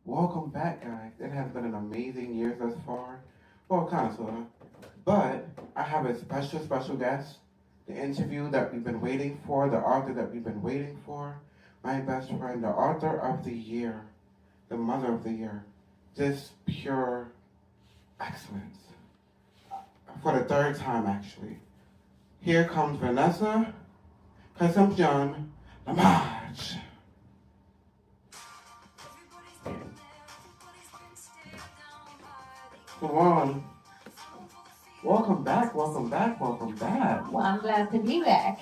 Welcome back, guys. It has been an amazing year thus far. Well, kind of, sort of. But I have a special guest. The interview that we've been waiting for, the author that we've been waiting for. My best friend, the author of the year, the mother of the year. Just pure excellence. For the third time, actually. Here comes Vanessa, concepcion-limage. Come on. Welcome back, welcome back, welcome back. Well, I'm glad to be back.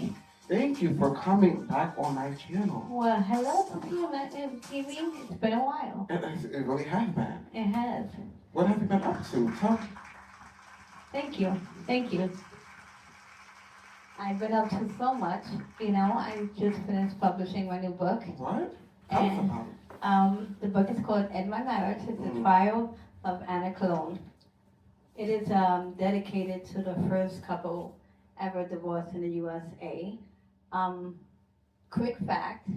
Thank you for coming back on my channel. Well, hello to you, Keemy. It's been a while. It really has been. It has. What have you been up to? Tell me. Thank you. Thank you. I've been up to so much. I just finished publishing my new book. What? Tell us about it. The book is called End My Marriage. It's the trial of Anna Cologne. It is dedicated to the first couple ever divorced in the USA. Quick fact,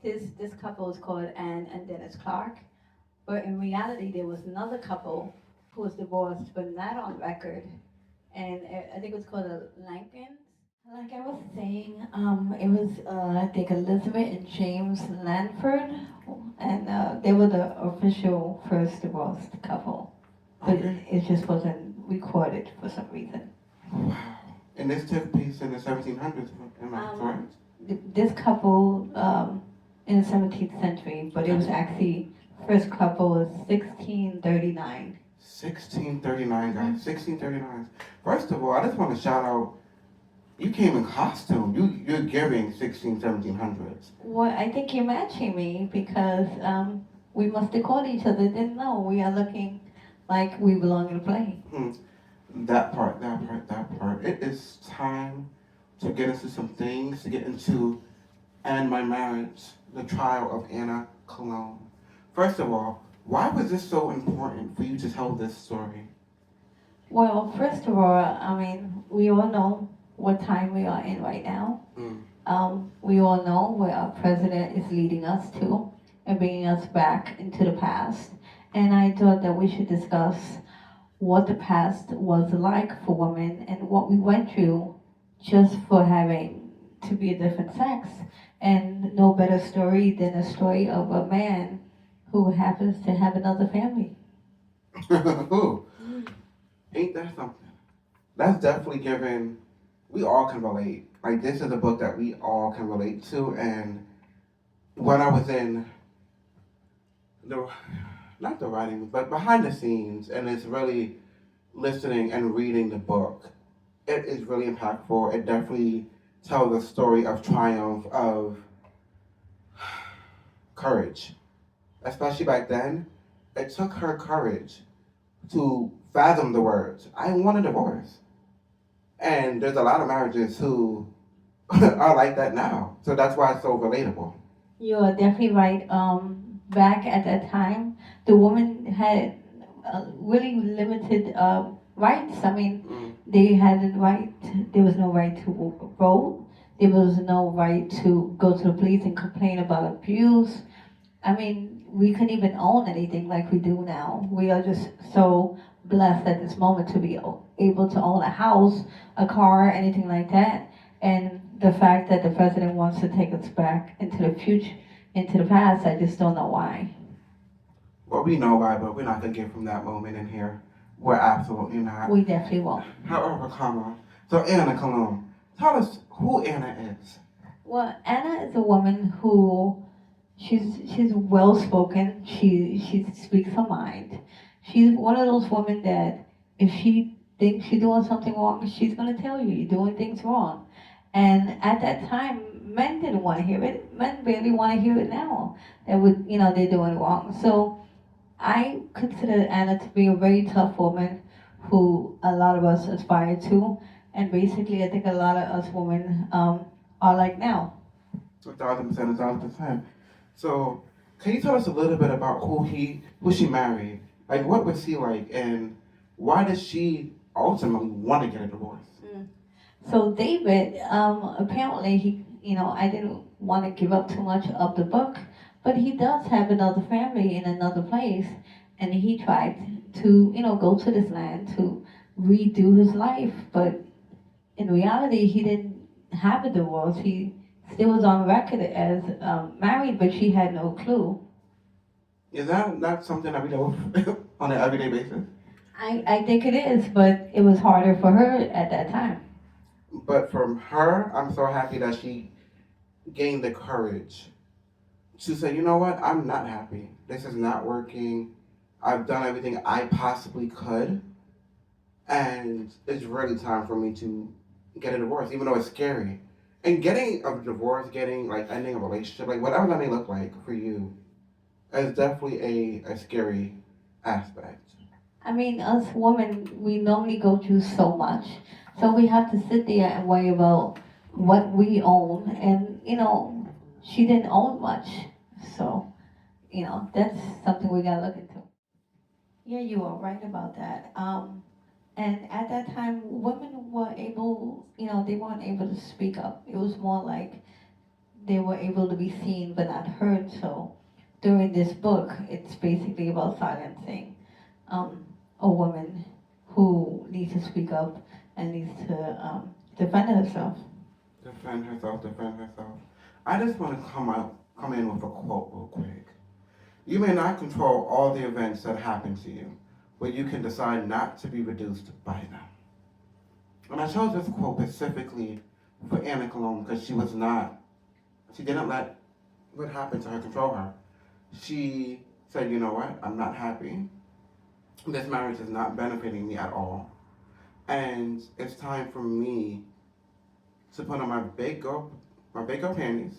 this couple is called Anne and Dennis Clark, but in reality there was another couple who was divorced but not on record, and I think it was called the Lankins. Like I was saying, it was I think Elizabeth and James Lanford, and they were the official first divorced couple, but it just wasn't recorded for some reason. Wow. And this took place in the 1700s, am I correct? This couple in the 17th century, but it was actually, first couple was 1639. 1639, guys. 1639. First of all, I just want to shout out, you came in costume. You're giving 1700s. Well, I think you're matching me because we must have called each other, didn't know. We are looking like we belong in a play. That part. It is time to get into some things, to get into And My Marriage, the trial of Anna Cologne. First of all, why was this so important for you to tell this story? Well, first of all, I mean, we all know what time we are in right now. We all know where our president is leading us to and bringing us back into the past. And I thought that we should discuss what the past was like for women and what we went through just for having to be a different sex. And no better story than a story of a man who happens to have another family. Ain't that something? That's definitely given, we all can relate. Like, this is a book that we all can relate to. And when I was in not the writing, but behind the scenes, and it's really listening and reading the book, it is really impactful. It definitely tells a story of triumph, of courage. Especially back then, it took her courage to fathom the words, I want a divorce. And there's a lot of marriages who are like that now. So that's why it's so relatable. You are definitely right. Back at that time, the woman had really limited rights. I mean, they had the right, there was no right to vote. There was no right to go to the police and complain about abuse. I mean, we couldn't even own anything like we do now. We are just so blessed at this moment to be able to own a house, a car, anything like that. And the fact that the president wants to take us back into the future, into the past, I just don't know why. Well, we know why, but we're not going to get from that moment in here. We're absolutely not. We definitely won't. However, so Anna Cologne, tell us who Anna is. Well, Anna is a woman who, she's well spoken. She speaks her mind. She's one of those women that if she thinks she's doing something wrong, she's gonna tell you you're doing things wrong. And at that time, men didn't want to hear it. Men barely want to hear it now. That they're doing wrong. So I consider Anna to be a very tough woman who a lot of us aspire to. And basically, I think a lot of us women are like now. 1,000%. So, can you tell us a little bit about who she married? Like, what was he like, and why did she ultimately want to get a divorce? So David, apparently I didn't want to give up too much of the book, But he does have another family in another place, and he tried to, go to this land to redo his life. But in reality, he didn't have a divorce. He still was on record as married, but she had no clue. Is that not something that we do on an everyday basis? I think it is, but it was harder for her at that time. But from her, I'm so happy that she gained the courage to say, you know what, I'm not happy. This is not working. I've done everything I possibly could, and it's really time for me to get a divorce, even though it's scary. And getting a divorce, getting like ending a relationship, like whatever that may look like for you, is definitely a scary aspect. I mean, us women, we normally go through so much. So we have to sit there and worry about what we own. And, she didn't own much. So, that's something we got to look into. Yeah, you are right about that. And at that time, women were able, they weren't able to speak up. It was more like they were able to be seen but not heard. So during this book, it's basically about silencing um, a woman who needs to speak up and needs to defend herself. Defend herself, defend herself. I just want to come in with a quote real quick. You may not control all the events that happen to you, but you can decide not to be reduced by them. And I chose this quote specifically for Anna Cologne because she didn't let what happened to her control her. She said, you know what, I'm not happy. This marriage is not benefiting me at all. And it's time for me to put on my big girl panties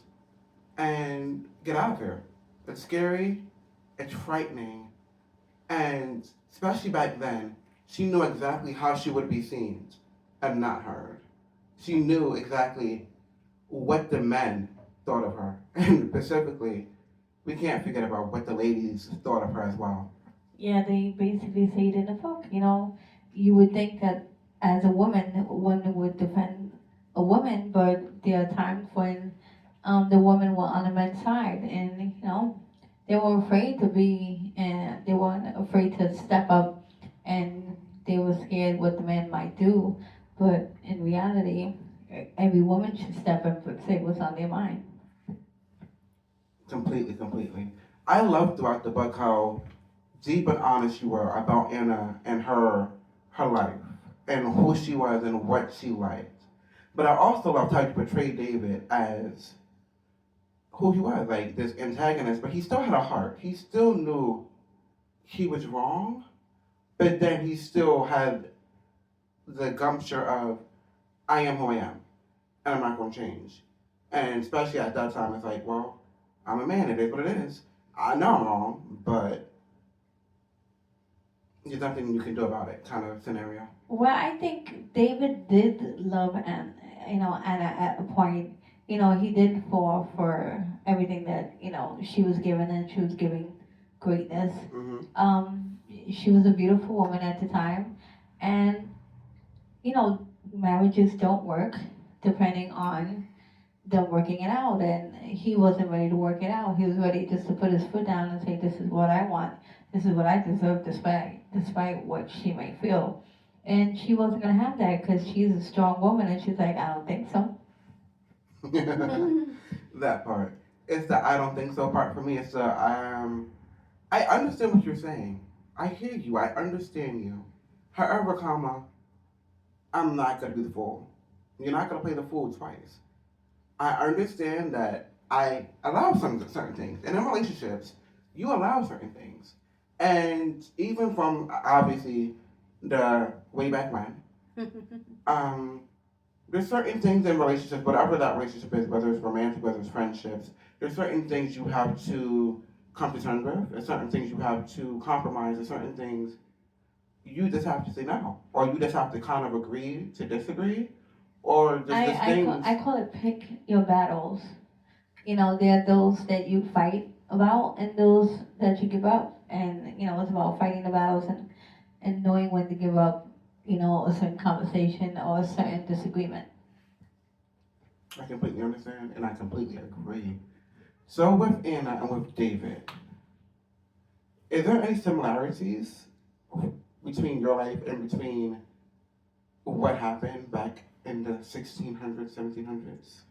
and get out of here. It's scary, it's frightening, and especially back then, she knew exactly how she would be seen and not heard. She knew exactly what the men thought of her, and specifically, we can't forget about what the ladies thought of her as well. Yeah, they basically say it in the book. You would think that as a woman, one would defend a woman, but there are times when the women were on the men's side, and they were afraid to be, and they weren't afraid to step up, and they were scared what the man might do. But in reality, every woman should step up and say what's on their mind. Completely, completely. I love throughout the book how deep and honest you were about Anna and her life and who she was and what she liked. But I also loved how you portrayed David as who he was, like this antagonist, but he still had a heart. He still knew he was wrong, but then he still had the gumpture of I am who I am, and I'm not going to change. And especially at that time, it's like, well, I'm a man. It is what it is. I know I'm wrong, but there's nothing you can do about it, kind of scenario. Well, I think David did love Anna at a point. He did fall for everything that she was given, and she was giving greatness. She was a beautiful woman at the time, and marriages don't work depending on them working it out. And he wasn't ready to work it out. He was ready just to put his foot down and say, "This is what I want. This is what I deserve," despite what she may feel. And she wasn't gonna have that because she's a strong woman, and she's like, "I don't think so." That part. It's the I don't think so part for me. It's the I understand what you're saying. I hear you. I understand you. However, comma, I'm not gonna be the fool. You're not gonna play the fool twice. I understand that I allow some certain things, and in relationships, you allow certain things, and even from obviously the way back when, um, there's certain things in relationships, whatever that relationship is, whether it's romantic, whether it's friendships, there's certain things you have to come to terms with. There's certain things you have to compromise. There's certain things you just have to say no, or you just have to kind of agree to disagree, or just I, the I, call, things. I call it pick your battles. There are those that you fight about and those that you give up. And, it's about fighting the battles and knowing when to give up, a certain conversation or a certain disagreement. I completely understand, and I completely agree. So with Anna and with David, is there any similarities between your life and between what happened back in the 1600s, 1700s?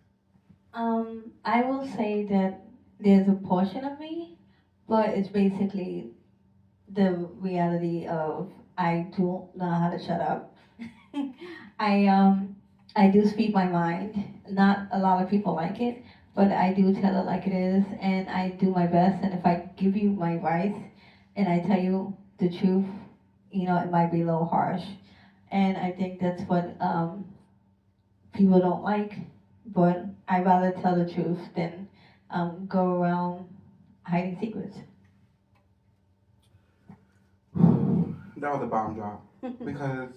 I will say that there's a portion of me, but it's basically the reality of I don't know how to shut up. I I do speak my mind. Not a lot of people like it, but I do tell it like it is, and I do my best. And if I give you my advice, and I tell you the truth, it might be a little harsh. And I think that's what people don't like. But I rather tell the truth than go around hiding secrets. That was a bomb drop because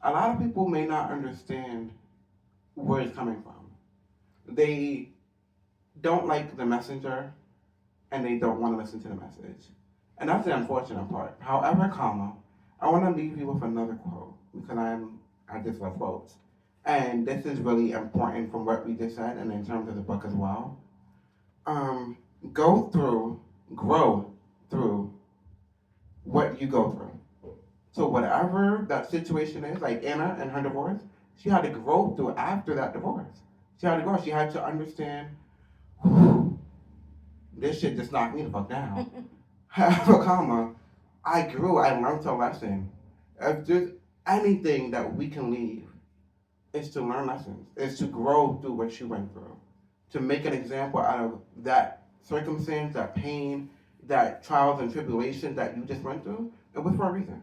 a lot of people may not understand where it's coming from. They don't like the messenger and they don't want to listen to the message. And that's the unfortunate part. However, I want to leave you with another quote because I just love quotes. And this is really important from what we just said and in terms of the book as well. Um, go through, grow through what you go through. So whatever that situation is, like Anna and her divorce, she had to grow through after that divorce. She had to grow. She had to understand, this shit just knocked me the fuck down. However, I grew. I learned a lesson. If there's anything that we can leave, is to learn lessons. Is to grow through what she went through. To make an example out of that circumstance, that pain, that trials and tribulations that you just went through. It was for a reason.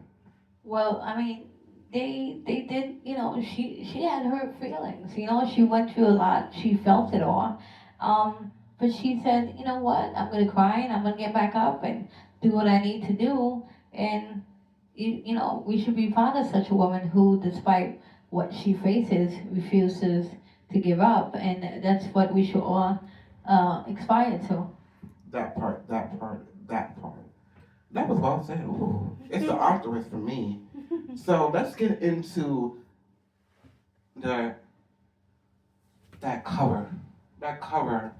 Well, I mean, they did. She had her feelings. She went through a lot. She felt it all. But she said, you know what? I'm gonna cry and I'm gonna get back up and do what I need to do. And we should be proud of such a woman who, despite what she faces, refuses to give up. And that's what we should all aspire to. That part, that part, that part. That was well said. Ooh, it's the authoress for me. So let's get into the that cover. That cover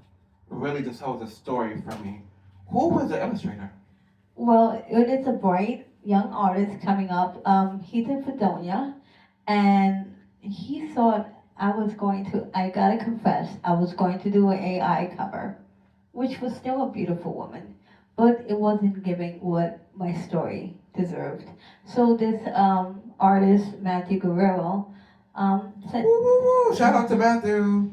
really just tells a story for me. Who was the illustrator? Well, it is a bright young artist coming up. He's in Fredonia, and he thought I gotta confess, I was going to do an AI cover, which was still a beautiful woman, but it wasn't giving what my story deserved. So this artist, Matthew Guerrero, said, Ooh, shout out to Matthew.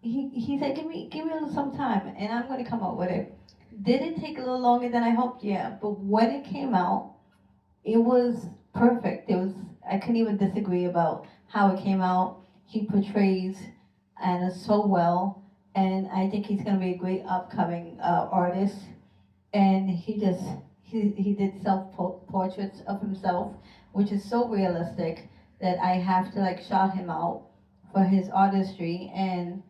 he said, give me a little some time, and I'm gonna come up with it. Did it take a little longer than I hoped? Yeah, but when it came out, it was perfect. I couldn't even disagree about how it came out. He portrays Anna so well, and I think he's gonna be a great upcoming artist. And he did self portraits of himself, which is so realistic that I have to like shout him out for his artistry. And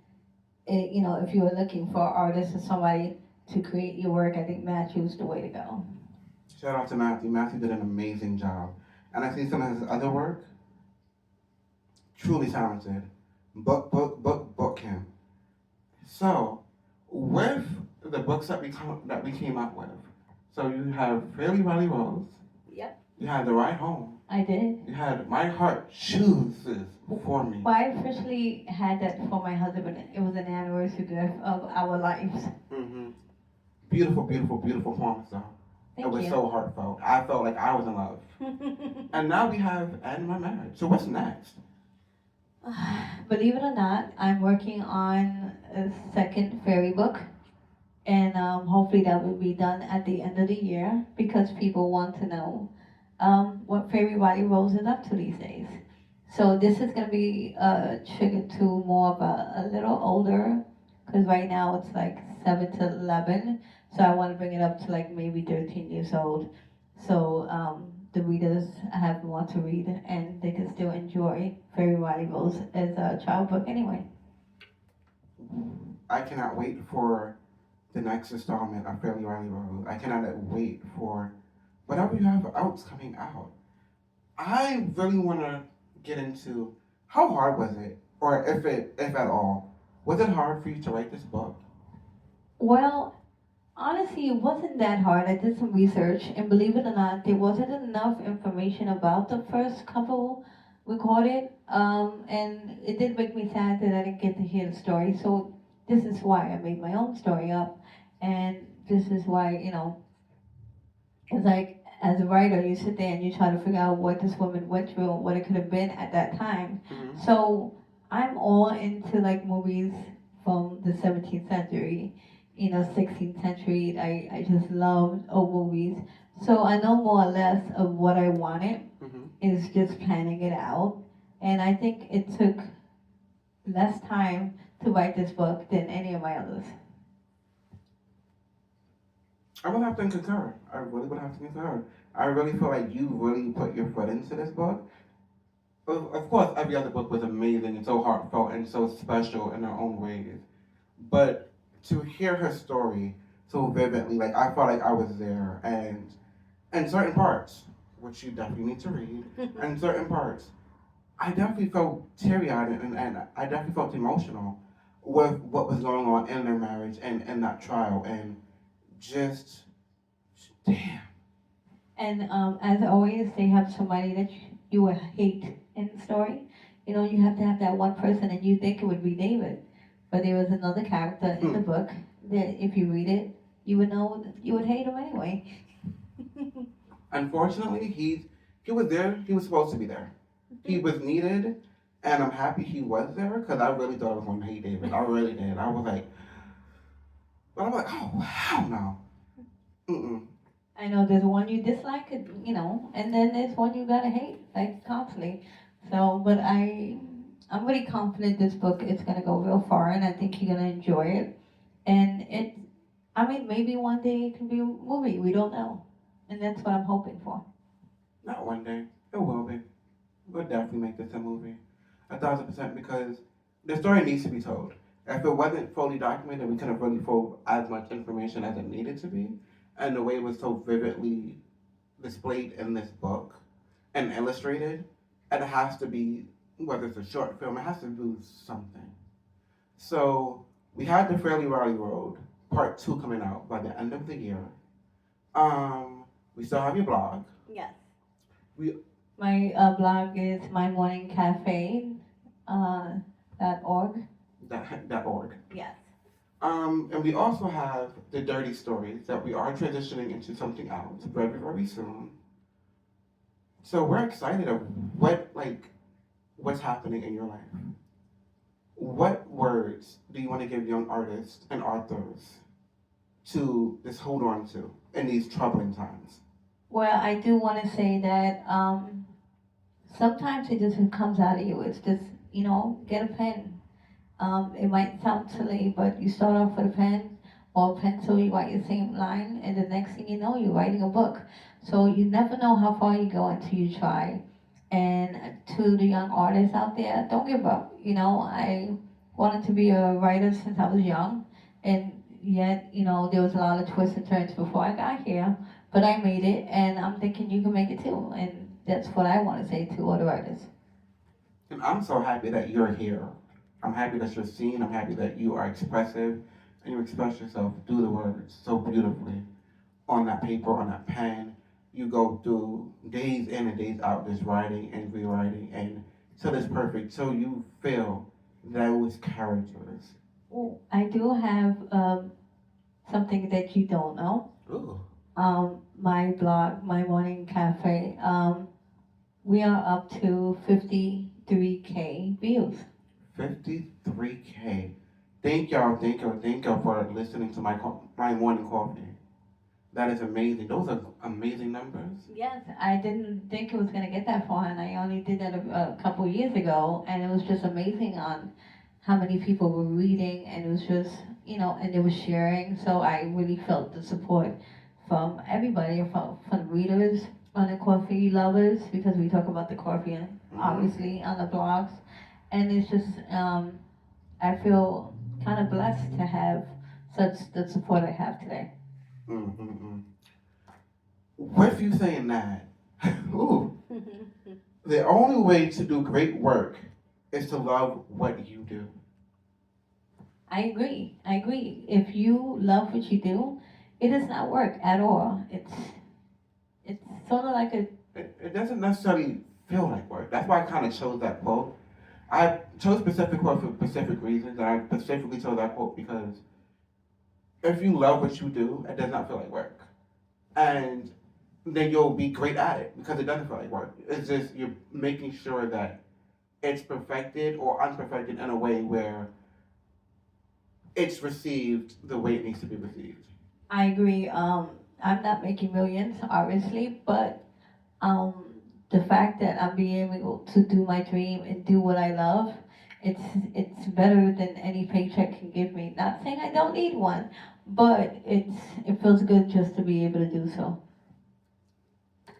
if you are looking for an artist or somebody to create your work, I think Matthew's the way to go. Shout out to Matthew. Matthew did an amazing job. And I see some of his other work. Truly talented. Book him. So, with the books that we came up with, so you have Fairly Valley Rose. Yep. You had The Ride Home. I did. You had My Heart Chooses for Me. Well, I officially had that for my husband. It was an anniversary gift of our lives. Mm-hmm. Beautiful, beautiful, beautiful poem song. It was so heartfelt. I felt like I was in love. And now we have And My Marriage. So what's next? Believe it or not, I'm working on a second fairy book. And hopefully that will be done at the end of the year because people want to know what Fairy Valley Rose is up to these days. So this is going to be triggered to more of a little older, because right now it's like 7 to 11. So I want to bring it up to like maybe 13 years old. So the readers have more to read and they can still enjoy Fairy Valley Rose as a child book anyway. I cannot wait for the next installment of Fairly Valley Rose. I cannot wait for whatever you have else coming out. I really want to get into how hard was it, or if at all, was it hard for you to write this book? Well, honestly, it wasn't that hard. I did some research, and believe it or not, there wasn't enough information about the first couple recorded. And it did make me sad that I didn't get to hear the story. So this is why I made my own story up, and this is why, it's like as a writer, you sit there and you try to figure out what this woman went through, what it could have been at that time. So I'm all into like movies from the 17th century, 16th century. I just loved old movies. So I know more or less of what I wanted. Is just planning it out. And I think it took less time to write this book than any of my others. I would have to concur. I really would have to concur. I really feel like you really put your foot into this book. Of course, every other book was amazing and so heartfelt and so special in their own ways. But to hear her story so vividly, like I felt like I was there, and certain parts, which you definitely need to read, and certain parts, I definitely felt teary-eyed and I definitely felt emotional with what was going on in their marriage and that trial and just damn. And as always, they have somebody that you would hate in the story. You have to have that one person, and you think it would be David, but there was another character in the book that, if you read it, you would know you would hate him anyway. Unfortunately, he was there. He was supposed to be there. He was needed, and I'm happy he was there because I really thought I was going to hate David. I really did. I was like, but I'm like, oh hell no. Mm-mm. I know there's one you dislike, and then there's one you gotta hate, like constantly. So, but I'm really confident this book is gonna go real far, and I think you're gonna enjoy it. And I mean, maybe one day it can be a movie. We don't know, and that's what I'm hoping for. Not one day. It will be. We'll definitely make this a movie. 1,000% because the story needs to be told. If it wasn't fully documented, we couldn't really pull as much information as it needed to be. And the way it was so vividly displayed in this book and illustrated, it has to be, whether it's a short film, it has to do something. So we had the Fairly Rowdy Road Part 2 coming out by the end of the year. We still have your blog. Yes. We My blog is mymorningcafe.org. .org. Yes. And we also have the dirty stories that we are transitioning into something else very, very soon. So we're excited of what's happening in your life. What words do you want to give young artists and authors to just hold on to in these troubling times? Well, I do want to say that sometimes it just comes out of you. It's just, get a pen. It might sound silly, but you start off with a pen or a pencil, you write your same line, and the next thing you know, you're writing a book. So you never know how far you go until you try. And to the young artists out there, don't give up. I wanted to be a writer since I was young, and yet, there was a lot of twists and turns before I got here, but I made it, and I'm thinking you can make it too. And that's what I want to say to all the writers. And I'm so happy that you're here. I'm happy that you're seen. I'm happy that you are expressive and you express yourself through the words so beautifully on that paper, on that pen. You go through days in and days out just writing and rewriting and till it's perfect. So you feel those characters. Oh, I do have something that you don't know. Ooh. My blog, My Morning Cafe, we are up to 53K views. 53K. Thank y'all for listening to my morning coffee. That is amazing. Those are amazing numbers. Yes, I didn't think it was going to get that far, and I only did that a couple years ago, and it was just amazing on how many people were reading, and it was just, and they were sharing, so I really felt the support from everybody, from readers, on the coffee lovers, because we talk about the coffee, obviously, on the blogs, and it's just, I feel kind of blessed to have such the support I have today. With you saying that, ooh, the only way to do great work is to love what you do. I agree. I agree. If you love what you do, it does not work at all. It's sort of like a It doesn't necessarily feel like work. That's why I kind of chose that quote. I chose specific quote for specific reasons, and I specifically chose that quote because if you love what you do, it does not feel like work. And then you'll be great at it because it doesn't feel like work. It's just you're making sure that it's perfected or unperfected in a way where it's received the way it needs to be received. I agree. I'm not making millions, obviously, but um, the fact that I'm being able to do my dream and do what I love, it's it's better than any paycheck can give me. Not saying I don't need one, but it feels good just to be able to do so.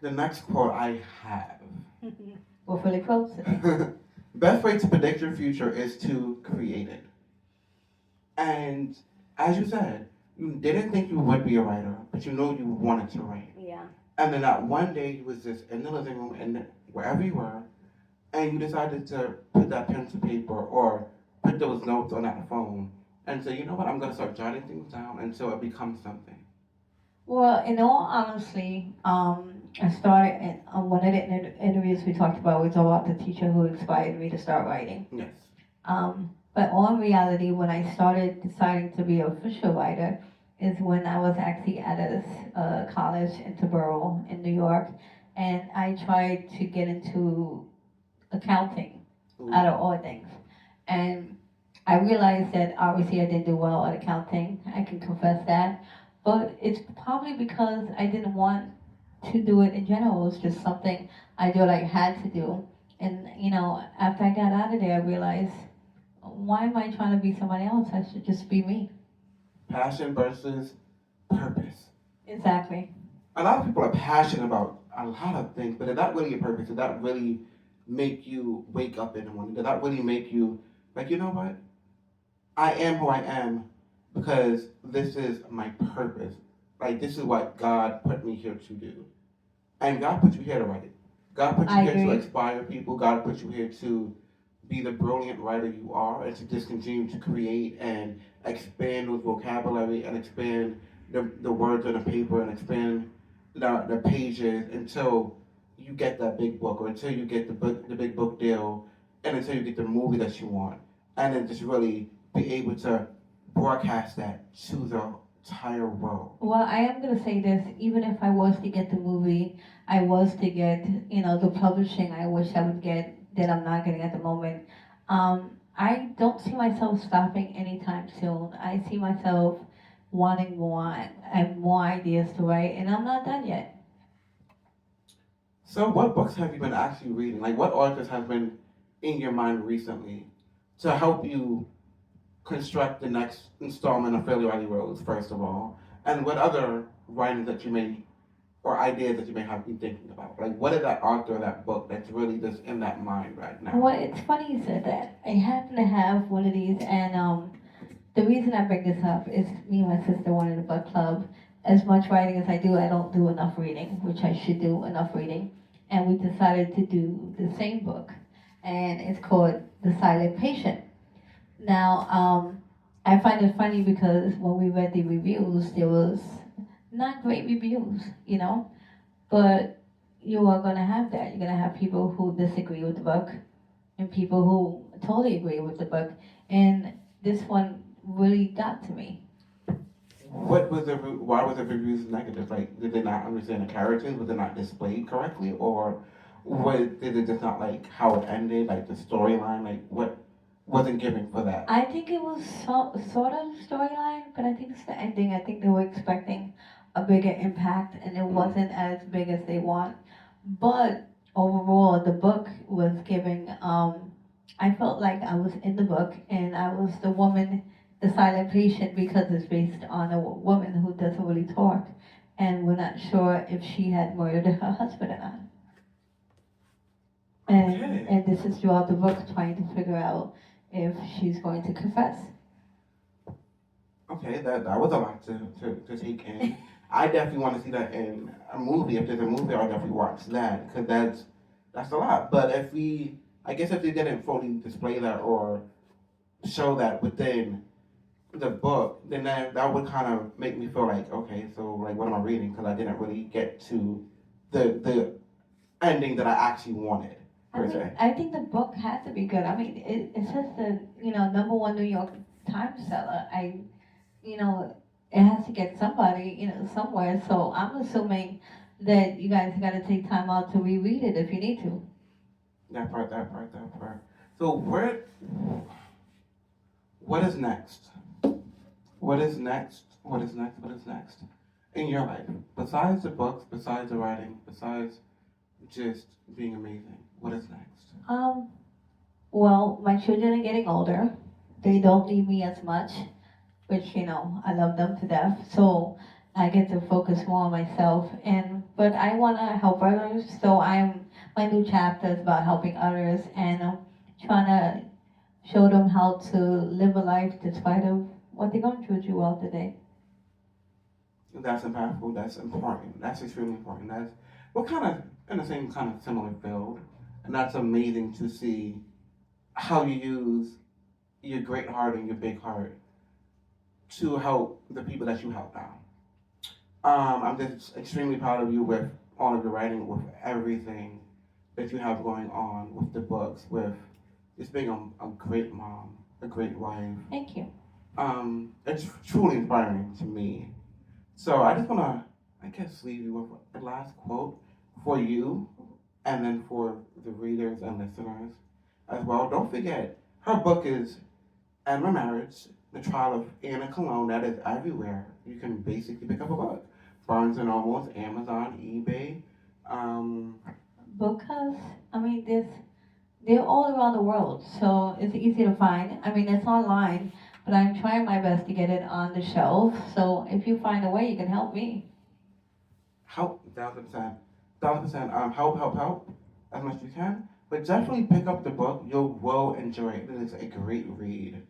The next quote I have. We're fully close today. Best way to predict your future is to create it. And as you said, you didn't think you would be a writer, but you know you wanted to write. Yeah. And then that one day you was just in the living room and wherever you were, and you decided to put that pen to paper or put those notes on that phone and say, you know what, I'm gonna start jotting things down until it becomes something. Well, in all honesty, I started in one of the interviews we talked about was about the teacher who inspired me to start writing. Yes. But on reality, when I started deciding to be an official writer, is when I was actually at a college in Tarboro in New York, and I tried to get into accounting out of all things. And I realized that obviously I didn't do well at accounting. I can confess that. But it's probably because I didn't want to do it in general. It was just something I felt I had to do. And, after I got out of there, I realized, why am I trying to be somebody else? I should just be me. Passion versus purpose. Exactly. A lot of people are passionate about a lot of things, but is that really your purpose? Does that really make you wake up in the morning? Does that really make you like, you know what? I am who I am because this is my purpose. Like this is what God put me here to do. And God put you here to write. God put you I here to agree. inspire people. God put you here to be the brilliant writer you are and to just continue to create and expand those vocabulary and expand the words on the paper and expand the pages until you get that big book or until you get the big book deal and until you get the movie that you want and then just really be able to broadcast that to the entire world. Well, I am gonna say this. Even if I was to get the movie, I was to get, the publishing. I wish I would get that I'm not getting at the moment. I don't see myself stopping anytime soon. I see myself wanting more and more ideas to write, and I'm not done yet. So, what books have you been actually reading? Like, what authors have been in your mind recently to help you construct the next installment of Fairly Riley Rose, first of all? And what other writings that you may, or ideas that you may have been thinking about? Like, what is that author, that book that's really just in that mind right now? Well, it's funny you said that. I happen to have one of these, and the reason I bring this up is me and my sister wanted a book club. As much writing as I do, I don't do enough reading, which I should do enough reading. And we decided to do the same book, and it's called The Silent Patient. Now, I find it funny because when we read the reviews, there was not great reviews, but you are going to have that. You're going to have people who disagree with the book and people who totally agree with the book. And this one really got to me. Why was the reviews negative? Like, did they not understand the characters? Was it not displayed correctly? Or did it just not like how it ended, like the storyline? Like, what wasn't giving for that? I think it was sort of storyline, but I think it's the ending. I think they were expecting a bigger impact, and it wasn't as big as they want. But overall, the book was giving. I felt like I was in the book, and I was the woman, the silent patient, because it's based on a woman who doesn't really talk, and we're not sure if she had murdered her husband or not. And this is throughout the book, trying to figure out if she's going to confess. Okay, that was a lot to take in. I definitely want to see that in a movie. If there's a movie, I'll definitely watch that because that's a lot. But I guess if they didn't fully display that or show that within the book, then that would kind of make me feel like, okay, so like what am I reading? Because I didn't really get to the ending that I actually wanted per se. I think the book had to be good. I mean, it says the number one New York Times seller. It has to get somebody somewhere. So I'm assuming that you guys got to take time out to reread it if you need to. That part. So what is next? What is next? What is next? What is next in your life? Besides the books, besides the writing, besides just being amazing, what is next? Well, my children are getting older. They don't need me as much, which I love them to death. So I get to focus more on myself. But I want to help others. So my new chapter is about helping others and trying to show them how to live a life despite of what they're going throughout the day. That's impactful. That's important. That's extremely important. That's we're kind of in the same kind of similar field, and that's amazing to see how you use your great heart and your big heart to help the people that you help now. I'm just extremely proud of you with all of your writing, with everything that you have going on, with the books, with just being a great mom, a great wife. Thank you. It's truly inspiring to me. So I just want to, I guess, leave you with a last quote for you and then for the readers and listeners as well. Don't forget, her book is And My Marriage, The Trial of Anna Cologne. That is everywhere. You can basically pick up a book. Barnes and Nobles, Amazon, eBay. Book House. I mean, they're all around the world, so it's easy to find. I mean, it's online, but I'm trying my best to get it on the shelf. So if you find a way, you can help me. Help, 1,000%. 1,000%. Help as much as you can. But definitely pick up the book. You will enjoy it. It is a great read.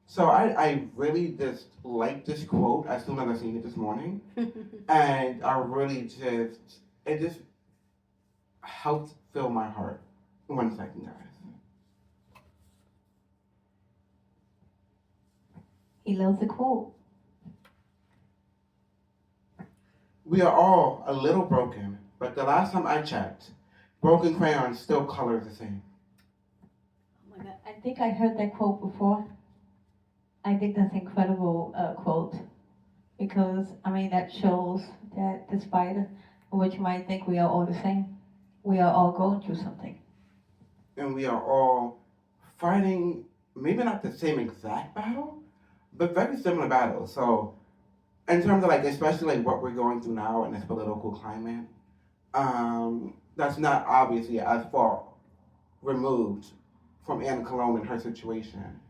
So I really just liked this quote as soon as I seen it this morning. And I really it just helped fill my heart. 1 second, guys. He loves a quote. We are all a little broken, but the last time I checked, broken crayons still color the same. Oh my God, I think I heard that quote before. I think that's an incredible quote because I mean that shows that despite what you might think, we are all the same. We are all going through something. And we are all fighting maybe not the same exact battle, but very similar battles. So in terms of like especially like what we're going through now in this political climate, that's not obviously as far removed from Anna Cologne and her situation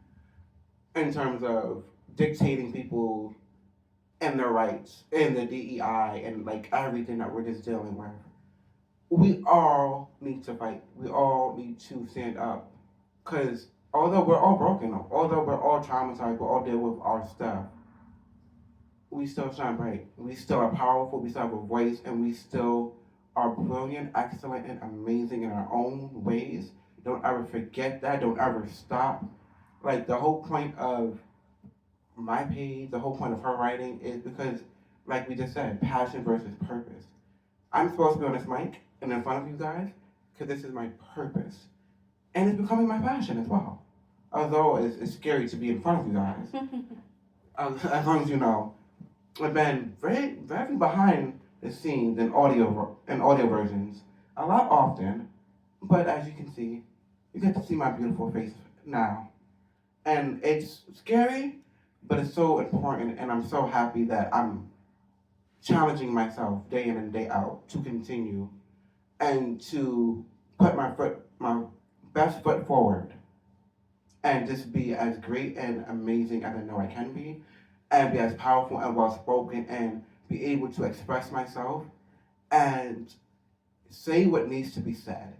in terms of dictating people and their rights and the DEI and like everything that we're just dealing with. We all need to fight. We all need to stand up. Because although we're all broken, although we're all traumatized, we all deal with our stuff, we still shine bright. We still are powerful, we still have a voice, and we still are brilliant, excellent, and amazing in our own ways. Don't ever forget that. Don't ever stop. Like the whole point of my page, the whole point of her writing is because, like we just said, passion versus purpose. I'm supposed to be on this mic and in front of you guys because this is my purpose. And it's becoming my passion as well. Although it's scary to be in front of you guys. As long as you know, I've been very behind the scenes in audio versions a lot often. But as you can see, you get to see my beautiful face now. And it's scary, but it's so important, and I'm so happy that I'm challenging myself day in and day out to continue and to put my best foot forward and just be as great and amazing as I know I can be and be as powerful and well spoken and be able to express myself and say what needs to be said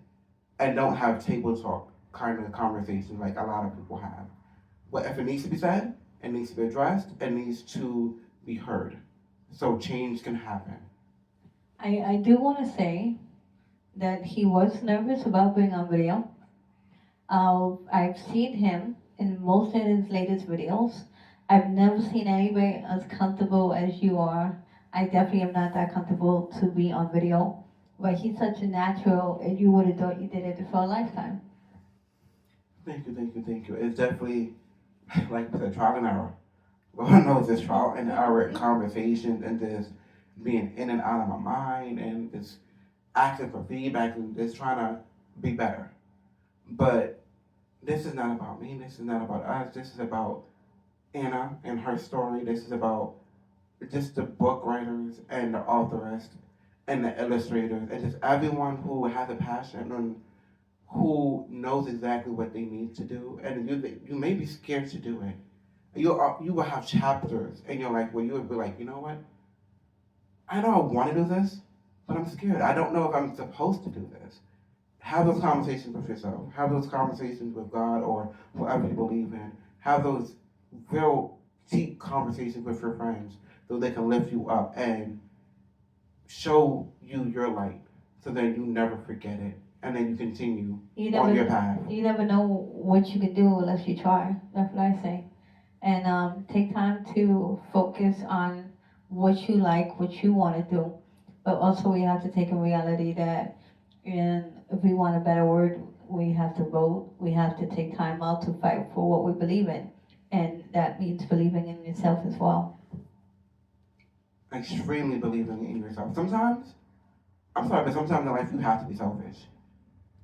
and don't have table talk kind of conversations like a lot of people have. But if it needs to be said, it needs to be addressed, it needs to be heard. So change can happen. I do want to say that he was nervous about being on video. I've seen him in most of his latest videos. I've never seen anybody as comfortable as you are. I definitely am not that comfortable to be on video. But he's such a natural, and you would have thought you did it for a lifetime. Thank you, thank you, thank you. It's definitely like the trial and error. Lord knows this trial and error conversations and this being in and out of my mind and just asking for feedback and just trying to be better. But this is not about me. This is not about us. This is about Anna and her story. This is about just the book writers and the authors and the illustrators and just everyone who has a passion and who knows exactly what they need to do. And you may be scared to do it. You will have chapters in your life where you will be like, you know what? I know I want to do this, but I'm scared. I don't know if I'm supposed to do this. Have those conversations with yourself. Have those conversations with God or whoever you believe in. Have those real deep conversations with your friends so they can lift you up and show you your light so that you never forget it and then you continue on your path. You never know what you can do unless you try. That's what I say. And take time to focus on what you like, what you want to do. But also we have to take in reality that, and if we want a better word, we have to vote. We have to take time out to fight for what we believe in. And that means believing in yourself as well. Extremely believing in yourself. Sometimes, I'm sorry, but sometimes in life you have to be selfish.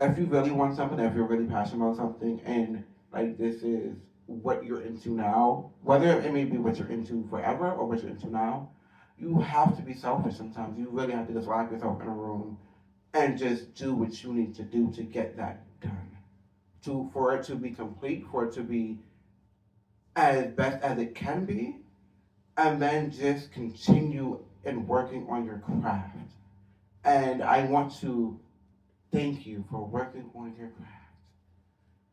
If you really want something, if you're really passionate about something, and like this is what you're into now, whether it may be what you're into forever or what you're into now, you have to be selfish sometimes. You really have to just lock yourself in a room and just do what you need to do to get that done. For it to be complete, for it to be as best as it can be, and then just continue in working on your craft. And I want to thank you for working on your craft.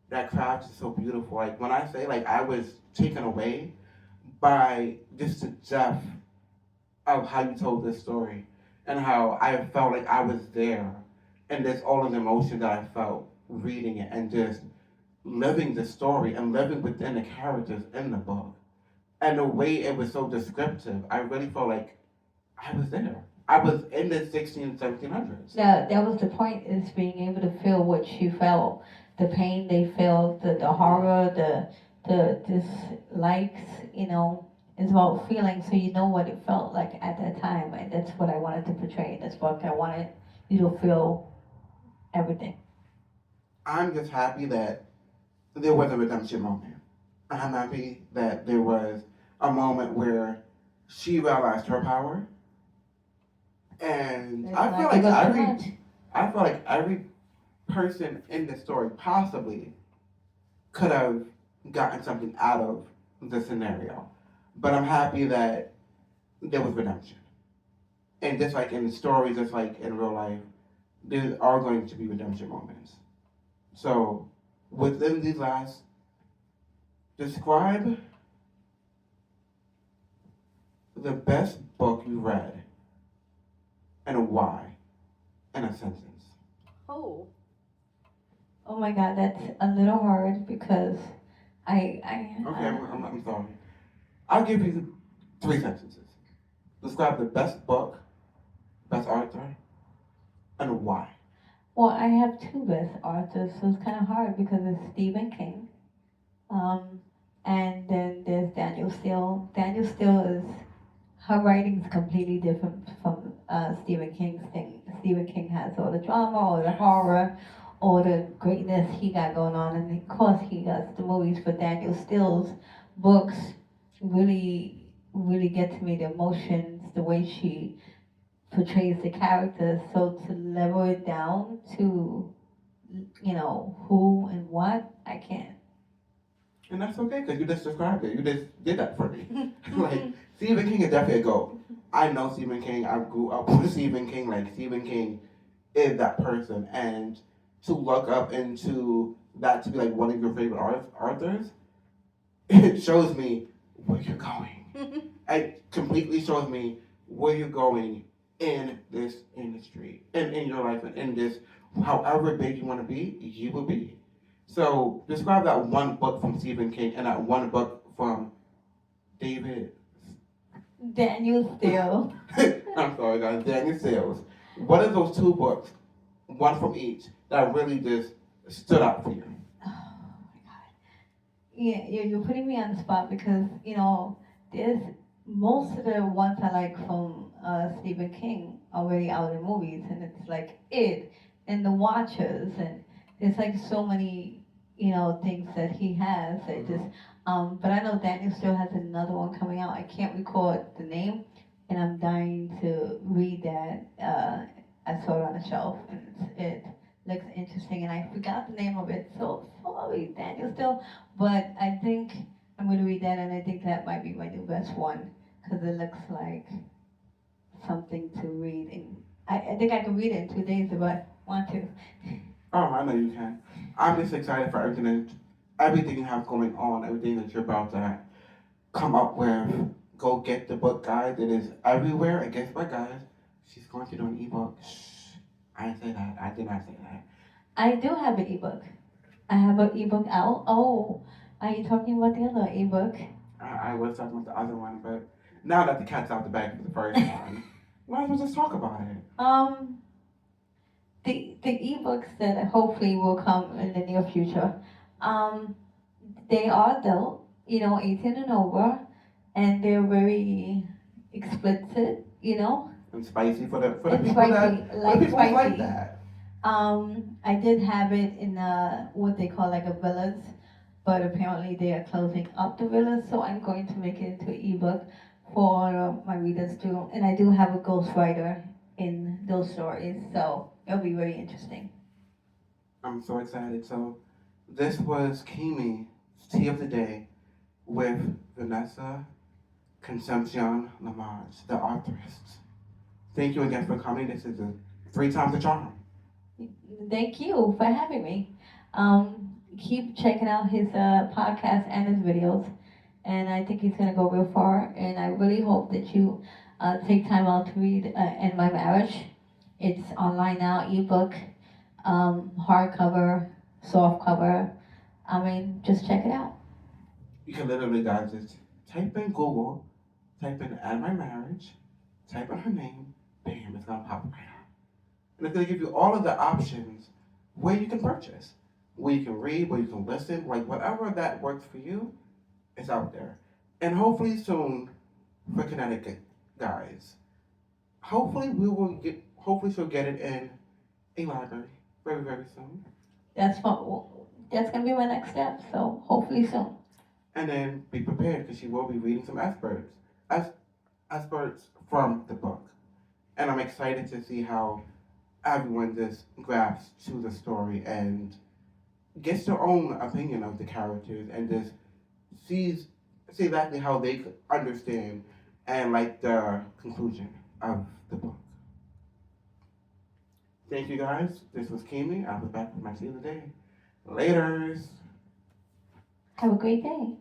That craft is so beautiful. Like when I say like I was taken away by just the depth of how you told this story and how I felt like I was there and just all of the emotion that I felt reading it and just living the story and living within the characters in the book. And the way it was so descriptive, I really felt like I was there. I was in the 1600s, 1700s. Yeah, that was the point, is being able to feel what you felt. The pain they felt, the horror, the dislikes, it's about feeling so you know what it felt like at that time. And that's what I wanted to portray in this book. I wanted you to feel everything. I'm just happy that there was a redemption moment. I'm happy that there was a moment where she realized her power. And I feel like every person in the story possibly could have gotten something out of the scenario. But I'm happy that there was redemption. And just like in the story, just like in real life, there are going to be redemption moments. So within these last, describe the best book you read and why in a sentence. Oh. Oh my God, that's a little hard because Okay, I'm sorry. I'll give you 3 sentences. Describe the best book, best author, and why. Well, I have 2 best authors, so it's kind of hard because it's Stephen King, and then there's Daniel Steele. Daniel Steele is, her writing is completely different from Stephen King's thing. Stephen King has all the drama, all the horror, all the greatness he got going on, and of course he got the movies. But Daniel Steele's books really, really get to me, the emotions, the way she portrays the characters. So to level it down to, who and what, I can't. And that's okay, because you just described it. You just did that for me. Like, Stephen King is definitely a GOAT. I know Stephen King. I grew up with Stephen King. Like, Stephen King is that person. And to look up into that to be like one of your favorite authors, it shows me where you're going. It completely shows me where you're going in this industry and in your life and in this, however big you want to be, you will be. So describe that one book from Stephen King and that one book from David. Daniel Steele. I'm sorry, guys. Daniel Sales. What are those two books, one from each, that really just stood out for you? Oh my God. Yeah, you're putting me on the spot because, there's most of the ones I like from Stephen King already out in movies, and it's like It and The Watchers, and there's like so many, things that he has that just. But I know Daniel still has another one coming out. I can't recall the name, and I'm dying to read that. I saw it on the shelf, and it looks interesting, and I forgot the name of it. So sorry, Daniel still. But I think I'm going to read that, and I think that might be my new best one because it looks like something to read. And I think I can read it in 2 days if I want to. Oh, I know you can. I'm just excited for everything you have going on, everything that you're about to come up with. Go get the book, guys. It is everywhere. And guess what, guys? She's going to do an ebook. Shh. I didn't say that. I did not say that. I do have an ebook. I have an ebook out. Oh, are you talking about the other ebook? I was talking about the other one, but now that the cat's out the bag for the first one, might as well just talk about it. The ebooks that hopefully will come in the near future, they are adult, 18 and over, and they're very explicit, And spicy for the and people spicy, for the people spicy. like that. I did have it in what they call like a villas, but apparently they are closing up the villas, so I'm going to make it into an ebook for my readers too. And I do have a ghostwriter in those stories, so it'll be very interesting. I'm so excited. So, this was Keemy's Tea of the Day with Vanessa Concepcion-limage, the authoress. Thank you again for coming. This is 3 times the charm. Thank you for having me. Keep checking out his podcast and his videos, and I think he's gonna go real far. And I really hope that you take time out to read "In My Marriage." It's online now, ebook, hardcover, softcover. I mean, just check it out. You can literally, guys, just type in Google, type in "and my marriage," type in her name, bam, it's gonna pop right up. And it's gonna give you all of the options where you can purchase, where you can read, where you can listen, like whatever that works for you, it's out there. And hopefully soon for Connecticut, guys. Hopefully she'll get it in a library very, very soon. That's gonna be my next step. So hopefully soon. And then be prepared because she will be reading some experts from the book. And I'm excited to see how everyone just grasps to the story and gets their own opinion of the characters and just sees exactly how they could understand and like the conclusion of the book. Thank you guys. This was Keemy. I'll be back with my tea of the day. Laters. Have a great day.